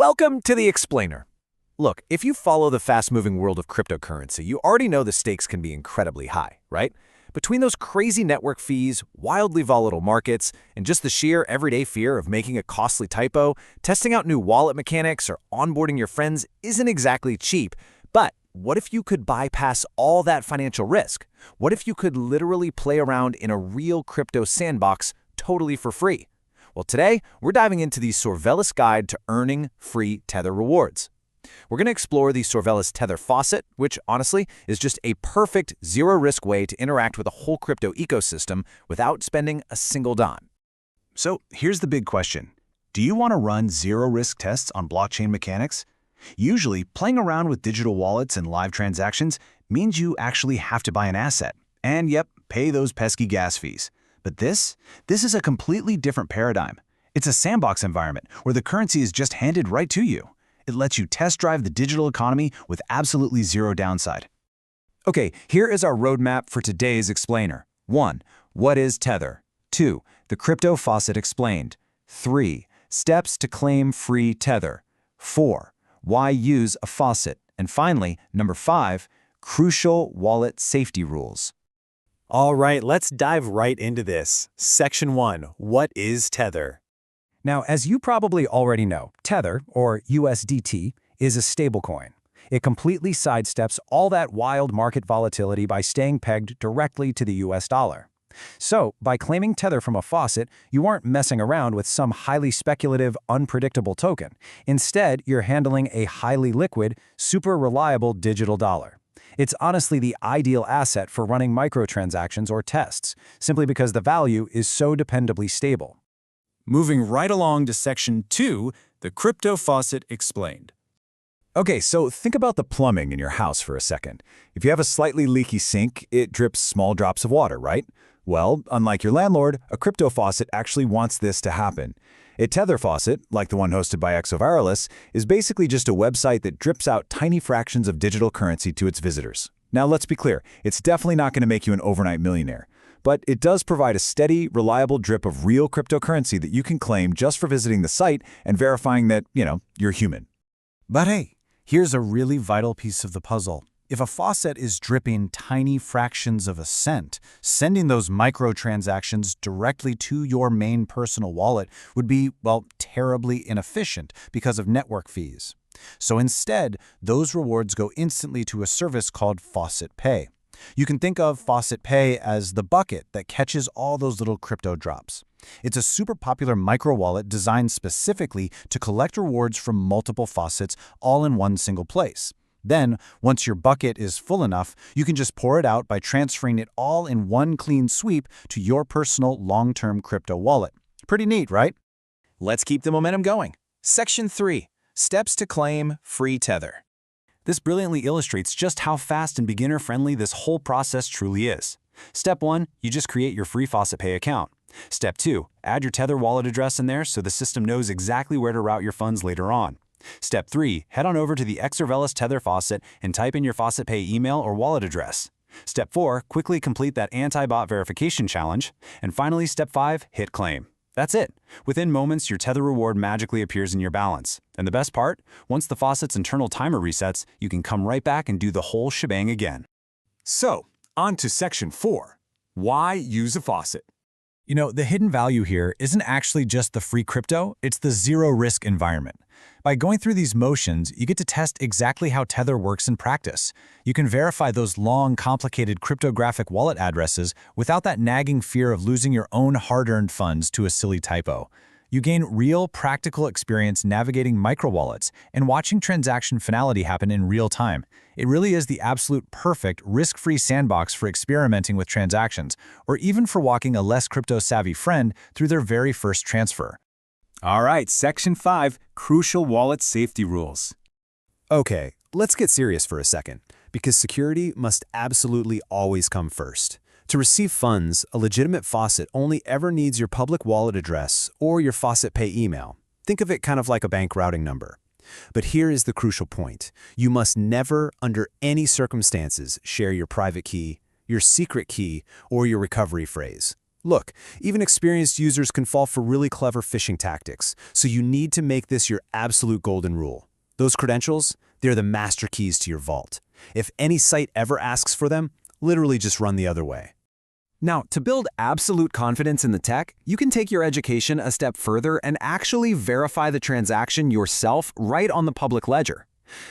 Welcome to the Explainer. Look, if you follow the fast-moving world of cryptocurrency, you already know the stakes can be incredibly high, right? Between those crazy network fees, wildly volatile markets, and just the sheer everyday fear of making a costly typo, testing out new wallet mechanics or onboarding your friends isn't exactly cheap. But what if you could bypass all that financial risk? What if you could literally play around in a real crypto sandbox totally for free? Well, today, we're diving into the Xorvelis guide to earning free Tether rewards. We're going to explore the Xorvelis Tether Faucet, which, honestly, is just a perfect zero-risk way to interact with a whole crypto ecosystem without spending a single dime. So here's the big question. Do you want to run zero-risk tests on blockchain mechanics? Usually, playing around with digital wallets and live transactions means you actually have to buy an asset. And yep, pay those pesky gas fees. But this is a completely different paradigm. It's a sandbox environment where the currency is just handed right to you. It lets you test drive the digital economy with absolutely zero downside. Okay, here is our roadmap for today's explainer. 1. What is Tether? 2. The Crypto Faucet explained. 3. Steps to claim free Tether. 4. Why use a faucet? And finally, number 5, crucial wallet safety rules. All right, let's dive right into this. Section 1. What is Tether? Now, as you probably already know, Tether, or USDT, is a stablecoin. It completely sidesteps all that wild market volatility by staying pegged directly to the US dollar. So, by claiming Tether from a faucet, you aren't messing around with some highly speculative, unpredictable token. Instead, you're handling a highly liquid, super reliable digital dollar. It's honestly the ideal asset for running microtransactions or tests, simply because the value is so dependably stable. Moving right along to Section 2, the Crypto Faucet explained. Okay, so think about the plumbing in your house for a second. If you have a slightly leaky sink, it drips small drops of water, right? Well, unlike your landlord, a crypto faucet actually wants this to happen. A Tether faucet, like the one hosted by Xorvelis, is basically just a website that drips out tiny fractions of digital currency to its visitors. Now, let's be clear, it's definitely not going to make you an overnight millionaire. But it does provide a steady, reliable drip of real cryptocurrency that you can claim just for visiting the site and verifying that, you're human. But hey, here's a really vital piece of the puzzle. If a faucet is dripping tiny fractions of a cent, sending those microtransactions directly to your main personal wallet would be, well, terribly inefficient because of network fees. So instead, those rewards go instantly to a service called Faucet Pay. You can think of Faucet Pay as the bucket that catches all those little crypto drops. It's a super popular micro wallet designed specifically to collect rewards from multiple faucets all in one single place. Then, once your bucket is full enough, you can just pour it out by transferring it all in one clean sweep to your personal long-term crypto wallet. Pretty neat, right? Let's keep the momentum going. Section 3. Steps to claim free Tether. This brilliantly illustrates just how fast and beginner-friendly this whole process truly is. Step 1, you just create your free Faucet Pay account. Step 2, add your Tether wallet address in there so the system knows exactly where to route your funds later on. Step 3, head on over to the Xorvelis Tether Faucet and type in your Faucet Pay email or wallet address. Step 4, quickly complete that anti-bot verification challenge. And finally, Step 5, hit claim. That's it. Within moments, your Tether reward magically appears in your balance. And the best part? Once the faucet's internal timer resets, you can come right back and do the whole shebang again. So, on to Section 4. Why use a faucet? The hidden value here isn't actually just the free crypto, it's the zero-risk environment. By going through these motions, you get to test exactly how Tether works in practice. You can verify those long, complicated cryptographic wallet addresses without that nagging fear of losing your own hard-earned funds to a silly typo. You gain real, practical experience navigating microwallets and watching transaction finality happen in real time. It really is the absolute perfect, risk-free sandbox for experimenting with transactions, or even for walking a less crypto-savvy friend through their very first transfer. All right, Section 5, Crucial Wallet Safety Rules. Okay, let's get serious for a second, because security must absolutely always come first. To receive funds, a legitimate faucet only ever needs your public wallet address or your Faucet Pay email. Think of it kind of like a bank routing number. But here is the crucial point. You must never, under any circumstances, share your private key, your secret key, or your recovery phrase. Look, even experienced users can fall for really clever phishing tactics, so you need to make this your absolute golden rule. Those credentials, they're the master keys to your vault. If any site ever asks for them, literally just run the other way. Now, to build absolute confidence in the tech, you can take your education a step further and actually verify the transaction yourself right on the public ledger.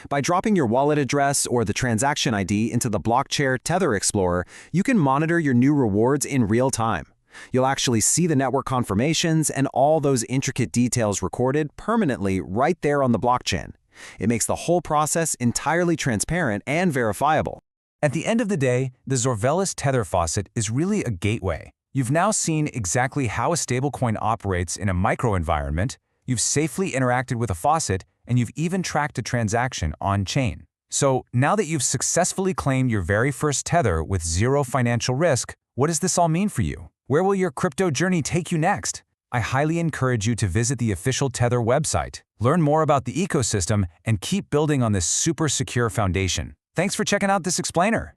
By dropping your wallet address or the transaction ID into the Blockchain Tether Explorer, you can monitor your new rewards in real time. You'll actually see the network confirmations and all those intricate details recorded permanently right there on the blockchain. It makes the whole process entirely transparent and verifiable. At the end of the day, the Xorvelis Tether Faucet is really a gateway. You've now seen exactly how a stablecoin operates in a microenvironment, you've safely interacted with a faucet, and you've even tracked a transaction on-chain. So now that you've successfully claimed your very first Tether with zero financial risk, what does this all mean for you? Where will your crypto journey take you next? I highly encourage you to visit the official Tether website, learn more about the ecosystem, and keep building on this super secure foundation. Thanks for checking out this explainer.